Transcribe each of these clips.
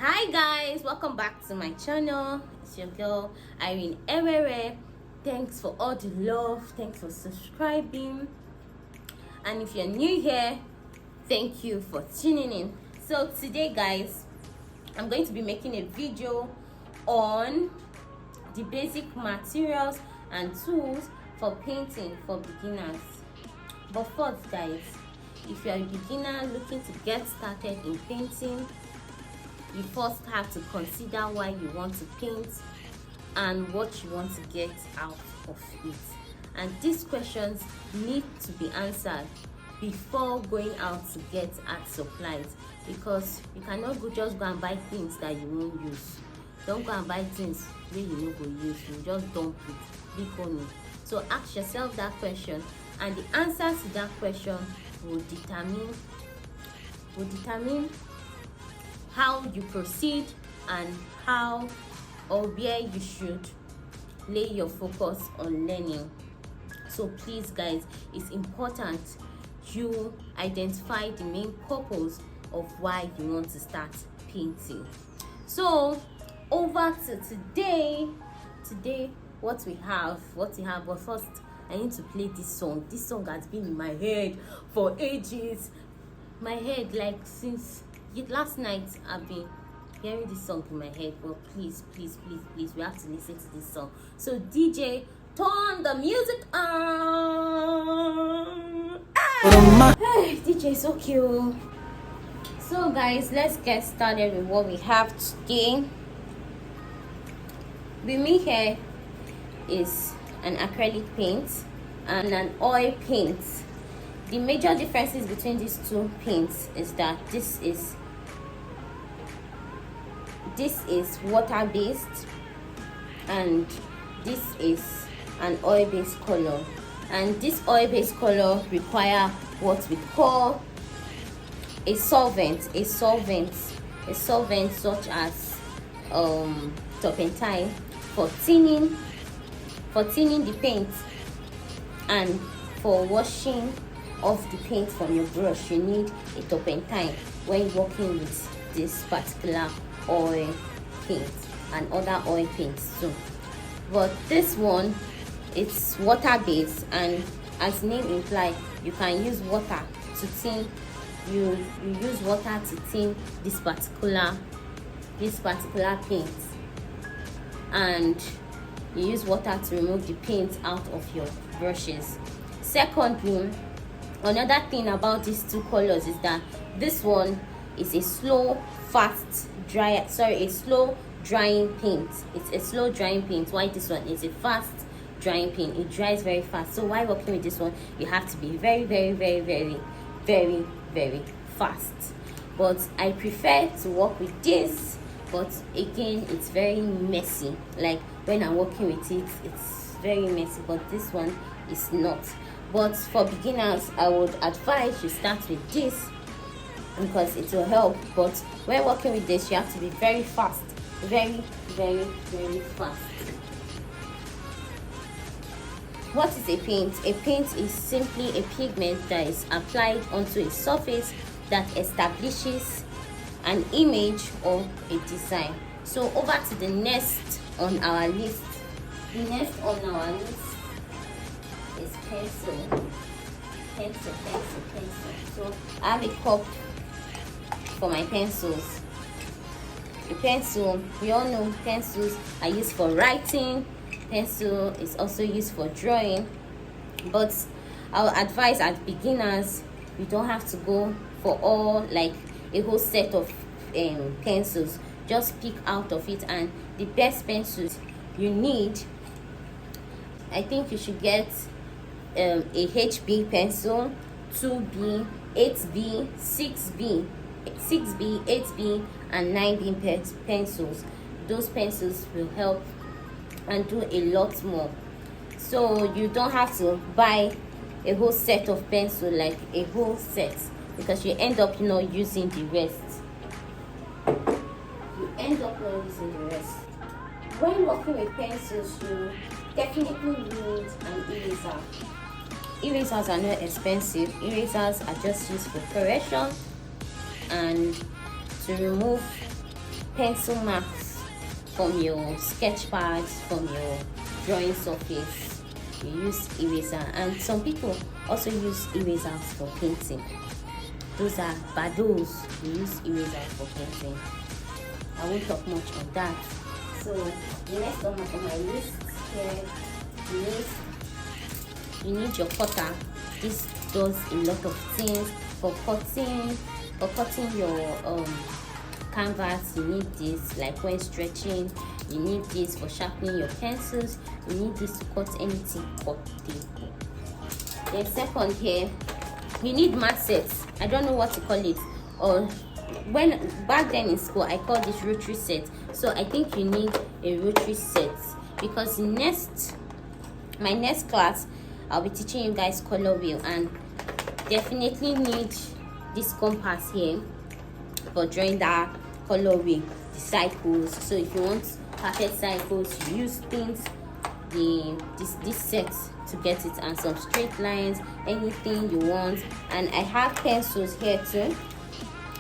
Hi guys, welcome back to my channel. It's your girl Ayra. Thanks for all the love, thanks for subscribing, and if you're new here, thank you for tuning in. So today guys, I'm going to be making a video on the basic materials and tools for painting for beginners. But first guys, if you're a beginner looking to get started in painting, you first have to consider why you want to paint and what you want to get out of it. And these questions need to be answered before going out to get art supplies, because you cannot just go and buy things that you won't use. Don't go and buy things where you no go use, you just dump it big only. So ask yourself that question, and the answer to that question will determine how you proceed and how or where you should lay your focus on learning. So please guys, it's important you identify the main purpose of why you want to start painting. So over to today what we have. But first I need to play this song. This song has been in my head for ages. My head, like since last night, I've been hearing this song in my head. But please, we have to listen to this song. So DJ, turn the music on. Hey, DJ is so cute. So guys, let's get started with what we have today. With me here is an acrylic paint and an oil paint. The major differences between these two paints is that this is water-based and this is an oil-based color. And this oil-based color require what we call a solvent such as turpentine for tinning the paint, and for washing off the paint from your brush you need a turpentine when working with this particular oil paint and other oil paints too. But this one, it's water based, and as the name implies, you can use water to tin. You use water to tin this particular paint, and you use water to remove the paint out of your brushes. Secondly, another thing about these two colors is that this one is a slow drying paint. It's a slow drying paint, while this one is a fast drying paint. It dries very fast. So while working with this one, you have to be very fast. But I prefer to work with this, but again, it's very messy. Like when I'm working with it, it's very messy, but this one is not. But for beginners, I would advise you start with this because it will help. But when working with this, you have to be very fast, very fast. What is a paint? A paint is simply a pigment that is applied onto a surface that establishes an image or a design. So over to the next on our list. The next on our list is pencil. So I have a cup for my pencils. The pencil, we all know pencils are used for writing. Pencil is also used for drawing, but I'll advise as beginners, you don't have to go for all like a whole set of pencils. Just pick out of it, and the best pencils you need, I think you should get a HB pencil, 2B, 8B, 6B, 8B, and 9B pencils. Those pencils will help and do a lot more. So you don't have to buy a whole set of pencil, like a whole set, because you end up using the rest. When working with pencils, you definitely need an eraser. Erasers are not expensive. Erasers are just used for correction and to remove pencil marks from your sketch pads, from your drawing surface, you use eraser. And some people also use erasers for painting. Those are bados. You use erasers for painting. I won't talk much on that. So the next one on my list here, you need your cutter. This does a lot of things for cutting your canvas. You need this, like when stretching. You need this for sharpening your pencils. You need this to cut anything cutable. Then second here, you need massets. I don't know what to call it, or when back then in school I called this Rotary Set. So I think you need a Rotary Set, because my next class I'll be teaching you guys color wheel, and definitely need this compass here for drawing that color wheel, the cycles. So if you want perfect cycles, you use things, this set to get it, and some straight lines, anything you want. And I have pencils here too.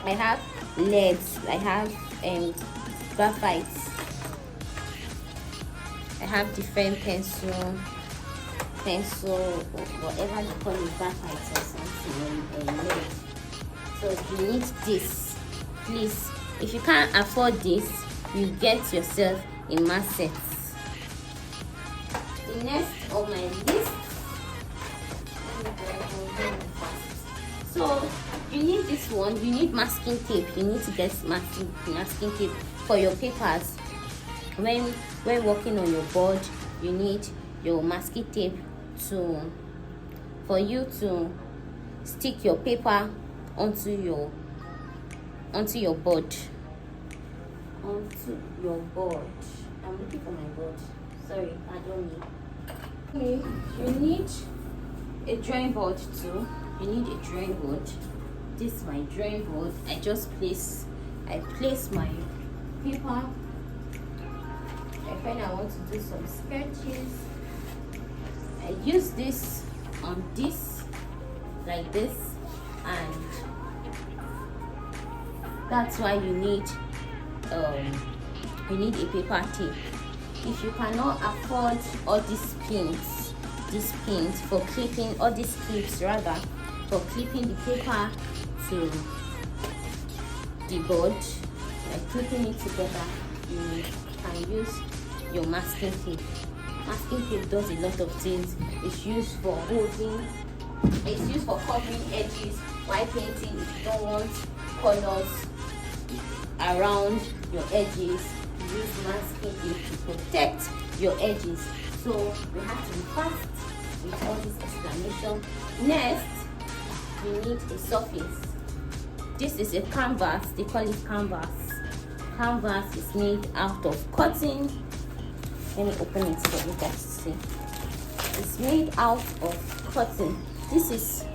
I have leads, I have graphites, I have different pencil, whatever you call it, graphites or something, lead. So you need this. Please, if you can't afford this, you get yourself a masset. The next on my list, so you need this one. You need masking tape. You need to get masking tape for your papers. When working on your board, you need your masking tape for you to stick your paper onto your board. I'm looking for my board. Sorry, pardon me. You need a drawing board too. You need a drawing board. This is my drawing board. I place my paper. When I want to do some sketches, I use this on this, like this, and that's why you need a paper tape. If you cannot afford all these pins for clipping, all these clips rather, for clipping the paper to the board, like clipping it together, you can use your masking tape. Masking tape does a lot of things. It's used for holding, it's used for covering edges while painting. If you don't want colors around your edges, use masking tape to protect your edges. So we have to be fast with all this explanation. Next, we need a surface. This is a canvas. They call it canvas. Canvas is made out of cotton. Let me open it for you guys to see. It's made out of cotton. This is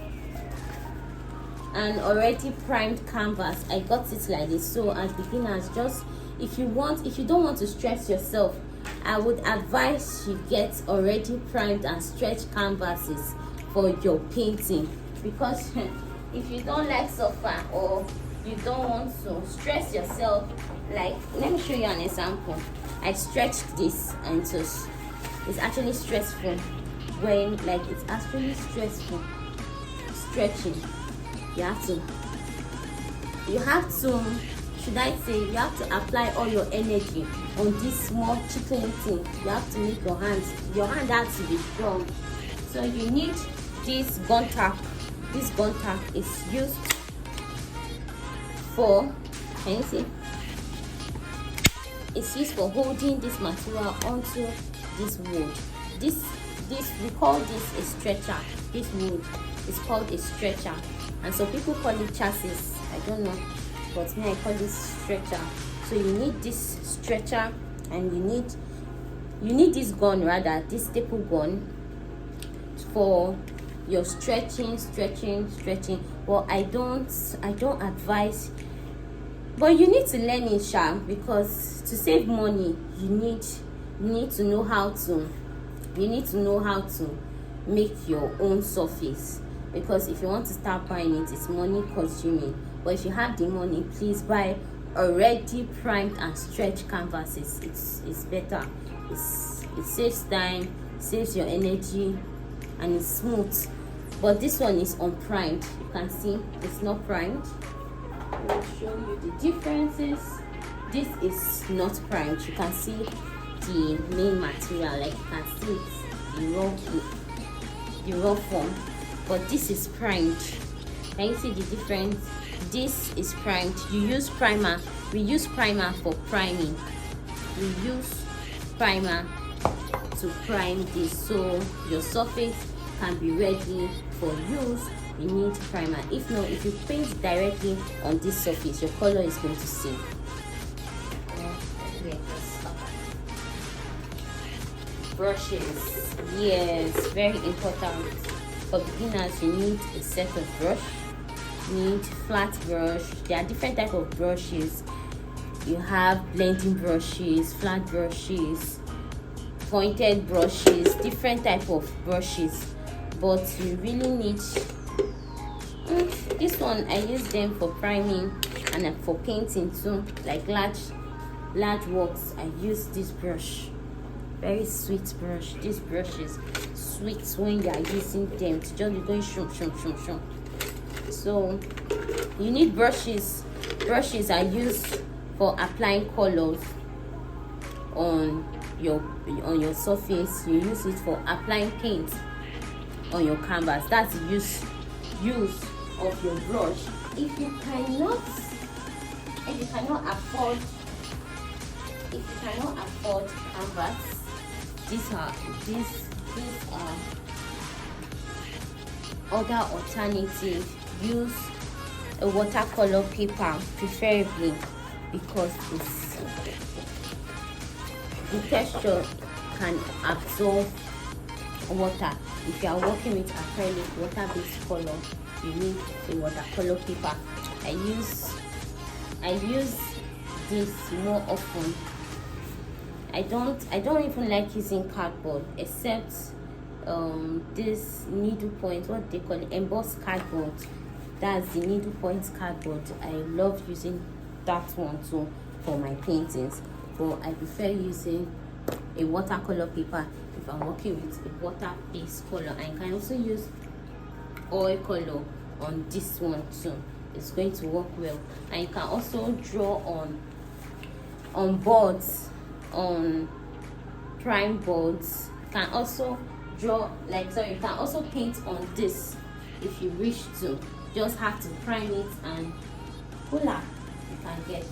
an already primed canvas. I got it like this. So as beginners, just if you don't want to stress yourself, I would advise you get already primed and stretched canvases for your painting, because if you don't like suffer or you don't want to stress yourself, like, let me show you an example. I stretched this, and it's actually stressful when, like, it's actually stressful stretching. You have to should I say, you have to apply all your energy on this small chicken thing. You have to make your hand has to be strong. So you need this gun tack. This gun tack is used for, can you see? It's used for holding this material onto this wood. This we call this a stretcher. This wood is called a stretcher, and so people call it chassis. I don't know, but me, I call this stretcher. So you need this stretcher, and you need this gun, rather, this staple gun, for your stretching. Well, I don't advise, but you need to learn it, sha, because to save money, you need to know how to make your own surface, because if you want to start buying it, it's money consuming. But if you have the money, please buy already primed and stretched canvases, it's better. It saves time, saves your energy, and it's smooth. But this one is unprimed. You can see it's not primed. I will show you the differences. This is not primed. You can see the main material, like you can see it's the raw form, but this is primed. Can you see the difference? This is primed. You use primer. We use primer for priming. We use primer to prime this, so your surface can be ready for use. You need primer. If not, if you paint directly on this surface, your color is going to sink. Brushes, yes, very important. For beginners, you need a set of brush. You need flat brush. There are different types of brushes. You have blending brushes, flat brushes, pointed brushes, different type of brushes. But you really need this one. I use them for priming and for painting too, like large works. I use this brush, very sweet brush. This brush is sweet when you are using them to just be going shum shum shum shum. So you need brushes. Brushes are used for applying colors on your surface. You use it for applying paint on your canvas. That's the use of your brush. If you cannot afford canvas, these are other alternative. Use a watercolor paper preferably, because the texture can absorb water. If you are working with acrylic, water-based color, you need a watercolor paper. I use this more often. I don't even like using cardboard, except this needle point, what they call it, embossed cardboard. That's the needle point cardboard. I love using that one too for my paintings, but I prefer using a watercolor paper if I'm working with a water-based color. And you can also use oil color on this one too. It's going to work well. And you can also draw on boards, on prime boards. You can also you can also paint on this if you wish to. Just have to prime it, and voila, you can get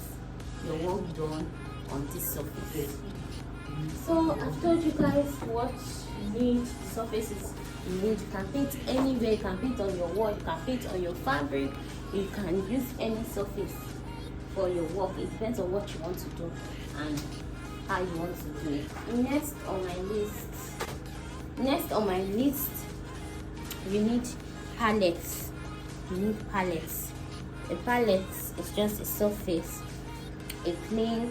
your work done on this surface. So I've told you guys what you need. Surfaces you need. You can paint anywhere. You can paint on your wall. You can paint on your fabric. You can use any surface for your work. It depends on what you want to do and how you want to do it. Next on my list, you need palettes. You need palettes. A palette is just a surface, a plain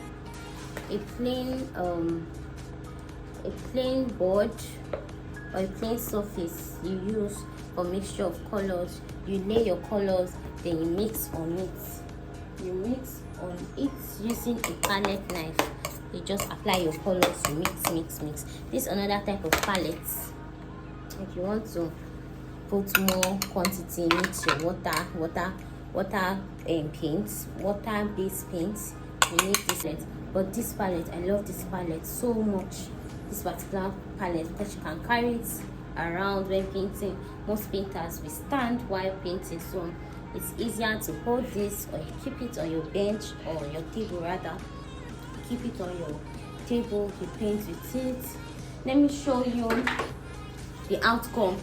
board or a plain surface you use for mixture of colors. You lay your colors, then you mix on it. You mix on it using a palette knife. You just apply your colors, you mix. This is another type of palette. If you want to put more quantity, mix your water paints, water-based paints, you need this palette. But this palette, I love this palette so much, this particular palette, because you can carry it around when painting. Most painters will stand while painting, so it's easier to hold this, or you keep it on your bench or your table rather. Keep it on your table, you paint with it. Let me show you the outcome.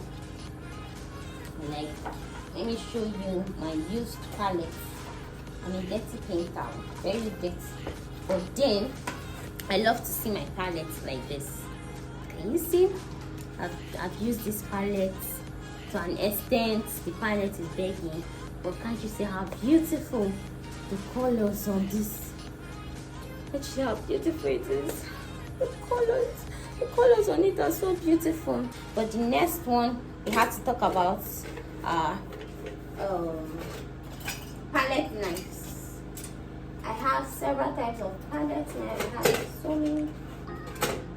Let me show you my used palette. I'm a dirty painter, very dirty. But then I love to see my palettes like this. Can you see? I've used this palette to an extent. The palette is begging, but can't you see how beautiful the colors on this? Actually, how beautiful it is. The colors on it are so beautiful. But the next one we have to talk about are palette knives. I have several types of palettes now. I have so many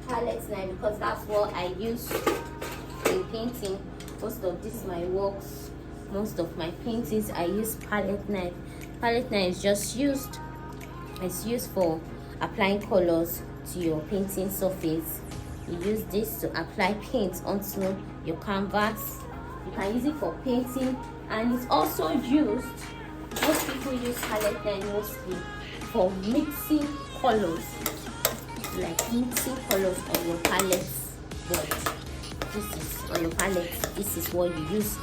palettes now because that's what I use in painting. Most of this my works, most of my paintings, I use palette knife. Palette knife is just used, it's used for applying colors to your painting surface. You use this to apply paint onto your canvas. You can use it for painting, and it's also used, most people use palette knife mostly for mixing colors, like mixing colors on your palette board. This is on your palette, this is what you use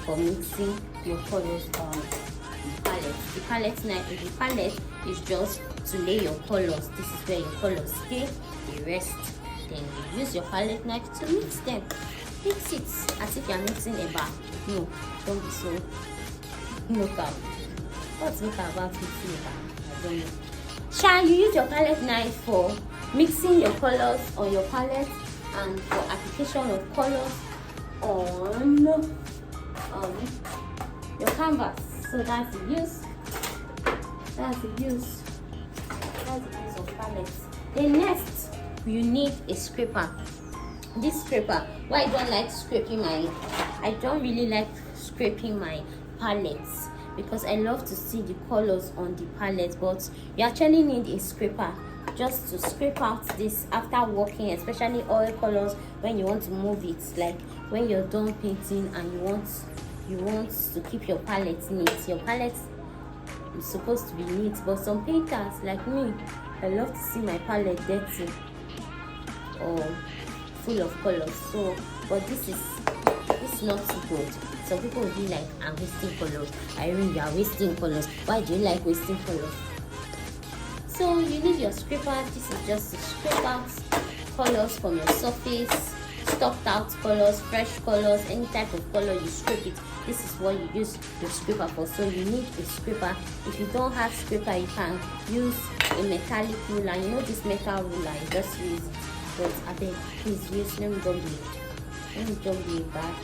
for mixing your colors on the palette. The palette knife, the palette is just to lay your colors. This is where your colors stay, they rest. Then you use your palette knife to mix them. Mix it as if you are mixing a bar. No, don't be so local. What's local about mixing a bar? I don't know. Shall you use your palette knife for mixing your colors on your palette and for application of colors on your canvas? So that's the use. That's the use. That's the use of palettes. Then next, you need a scraper. This scraper, why I don't like scraping I don't really like scraping my palettes because I love to see the colors on the palette, but you actually need a scraper just to scrape out this after working, especially oil colors, when you want to move it, like when you're done painting and you want to keep your palette neat. Your palette is supposed to be neat, but some painters like me, I love to see my palette dirty or full of colors. So but this is not too good. Some people will be like, I'm wasting colors. Irene, you are wasting colors. Why do you like wasting colors? So you need your scraper. This is just to scrape out colors from your surface, stopped out colors, fresh colors, any type of color, you scrape it. This is what you use your scraper for. So you need a scraper. If you don't have scraper, you can use a metallic ruler. You know this metal ruler, you just use it. But I beg, please use, let me don't be a bad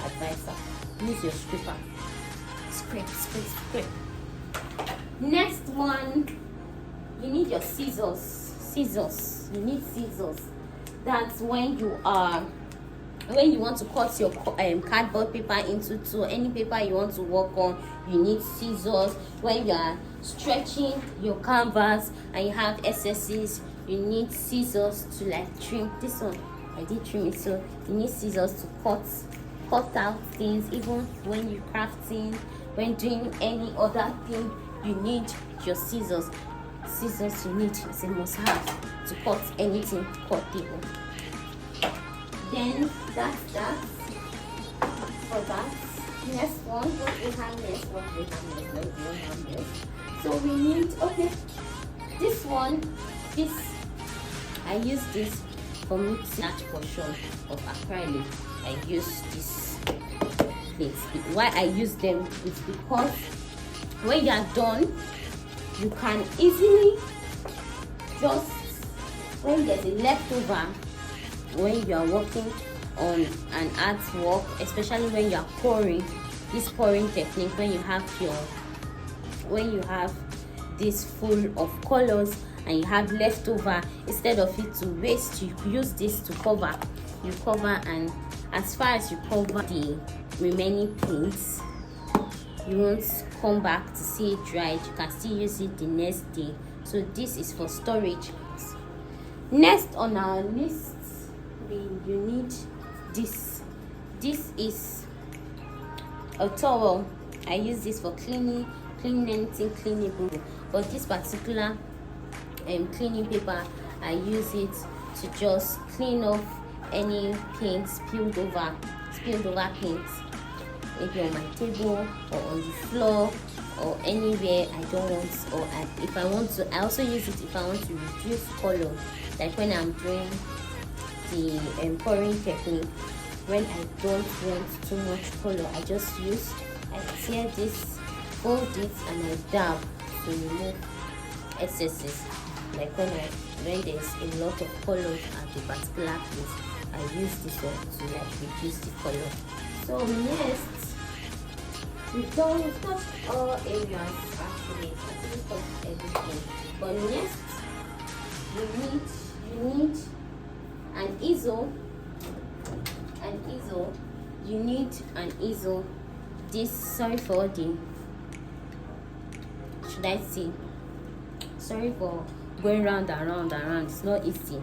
advisor. Use your scraper. Scrape, scrape, scrape. Next one, you need your scissors. Scissors. You need scissors. That's when you want to cut your cardboard paper into two, any paper you want to work on, you need scissors. When you are stretching your canvas and you have excesses, you need scissors to like trim. This one I did trim it, so you need scissors to cut out things. Even when you're crafting, when doing any other thing, you need your scissors. Scissors you need, it's a must have to cut anything, cut people. Then that's that for that. Next one, what we have next, what we have next. So we need, okay, this one, this, I use this for mixing that portion of acrylic. I use this plates. Why I use them is because when you are done, you can easily just, when there's a leftover, when you are working on an artwork, especially when you are pouring, this pouring technique, when you have this full of colors and you have leftover, instead of it to waste, you use this to cover. You cover, and as far as you cover the remaining paints, you won't come back to see it dried. You can still use it the next day. So this is for storage. Next on our list, you need this. This is a towel. I use this for cleaning anything cleanable, but this particular cleaning paper, I use it to just clean off any paint spilled over paint, maybe on my table or on the floor or anywhere I don't want, or if I want to. I also use it if I want to reduce color, like when I'm doing the pouring technique. When I don't want too much color, I tear this, fold it, and I dab to remove excesses. Like when there's a lot of colors at a particular place, I use this one to like reduce the color. So next, we've touched all areas actually. I think stop everything. But next, you need an easel. You need an easel. This, sorry for the, should I say, sorry for going round and round and round. It's not easy.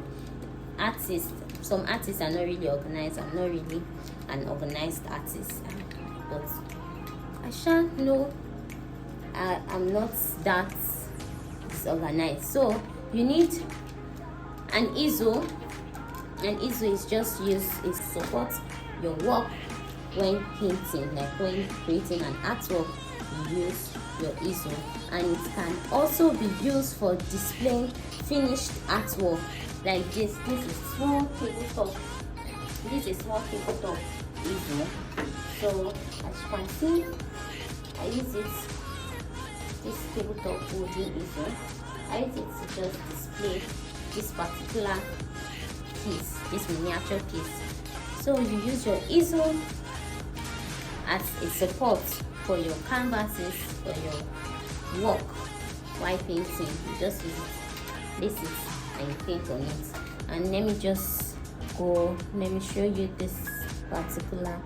Some artists are not really organized. I'm not really an organized artist, but I shall know I'm not that disorganized. So you need an easel. An easel is just used to support your work when painting, like when creating an artwork. You use your easel, and it can also be used for displaying finished artwork like this. This is small tabletop. This is small tabletop easel. So as you can see, I use this tabletop holding easel. I use it to just display this particular piece, this miniature piece. So you use your easel as a support for your canvases, for your work while painting. You just use it, place it, and you paint on it. And let me show you this particular.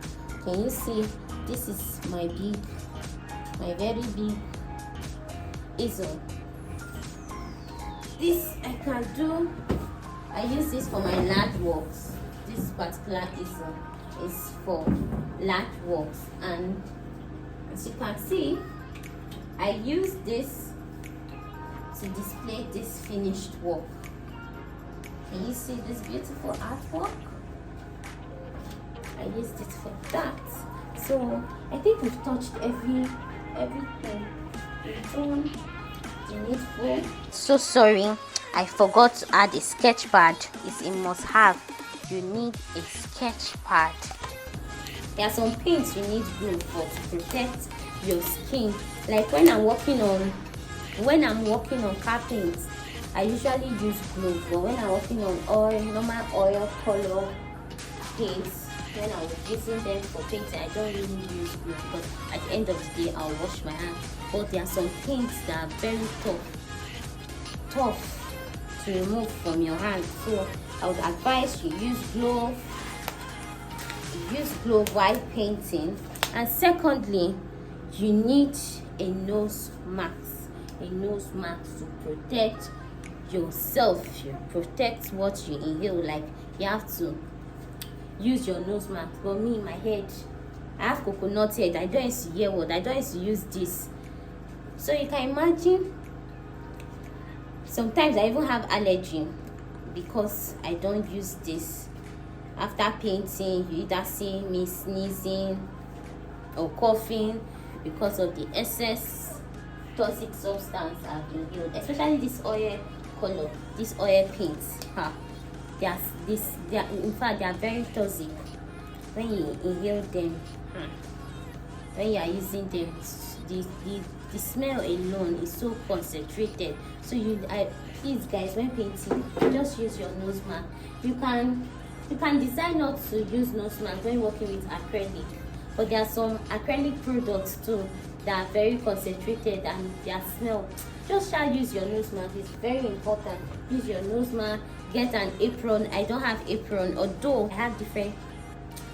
Can you see? This is my very big easel. This I can do. I use this for my large works. This particular easel is for large works, and as you can see, I use this to display this finished work. Can you see this beautiful artwork? I used it for that. So I think we've touched everything we've done. The needful. So sorry, I forgot to add a sketch pad. It's a must have. You need a sketch pad. There are some paints you need glue for to protect your skin. Like when I'm working on car paints, I usually use glue. But when I'm working on normal oil color paints, when I was using them for painting, I don't really use glue because at the end of the day I'll wash my hands. But there are some paints that are very tough to remove from your hands. So I would advise you use glove. Use glove while painting. And secondly, you need a nose mask. A nose mask to protect yourself. You protect what you inhale. Like you have to use your nose mask. But me, my head, I have coconut head. I don't used to hear what. I don't used to use this. So you can imagine. Sometimes I even have allergy because I don't use this. After painting, you either see me sneezing or coughing because of the excess toxic substance I've inhaled, especially this oil color, this oil paints. In fact, they are very toxic when you inhale them. When you are using them, the smell alone is so concentrated. So please guys, when painting, just use your nose mask. You can decide not to use nose mask when working with acrylic, but there are some acrylic products too that are very concentrated and their smell. Just try use your nose mask. It's very important. Use your nose mask. Get an apron. I don't have apron, although I have different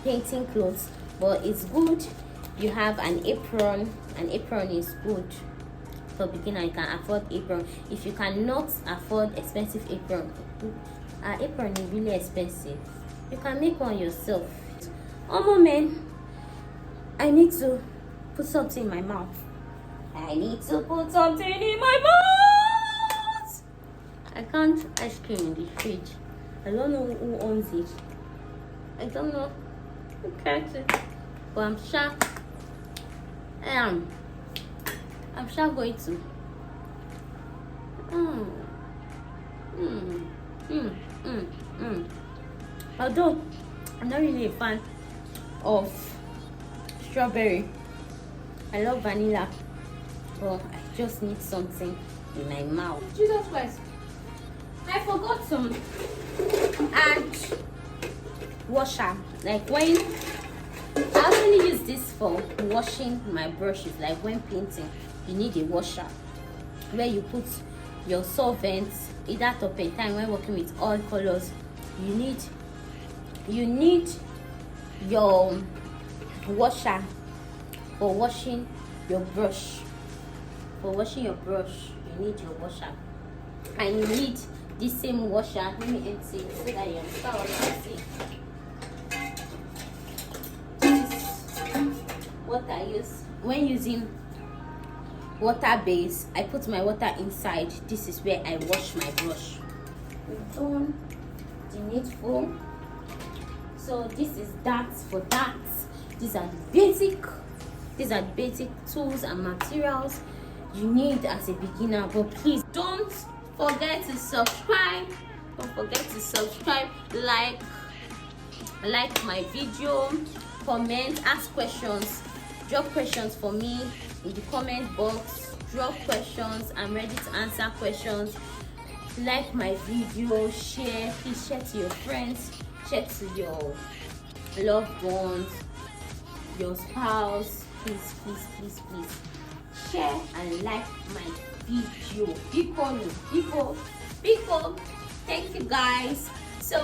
painting clothes, but it's good you have an apron. An apron is good for beginner. You can afford apron. If you cannot afford expensive apron, apron is really expensive. You can make one yourself. One moment, I need to put something in my mouth. I can't ice cream in the fridge. I don't know who owns it. I don't know who catches it, but I'm sure going to. Although I'm not really a fan of strawberry, I love vanilla, but I just need something in my mouth. Jesus Christ, I forgot to add washer. Like when I only use this for washing my brushes, like when painting you need a washer. where you put your solvents, either turpentine. When working with all colors, you need your washer for washing your brush. For washing your brush, you need your washer, and you need this same washer. Let me empty it so that you understand what I'm saying. This is what I use when using water base. I put my water inside. This is where I wash my brush. We've done the needful. So this is that for that. These are the basic tools and materials you need as a beginner. But please don't forget to subscribe. Don't forget to subscribe, like my video, comment, ask questions, drop questions for me in the comment box. Drop questions. I'm ready to answer questions. Like my video, share. Please share to your friends, share to your loved ones, your spouse. Please share and like my video. People, thank you guys. So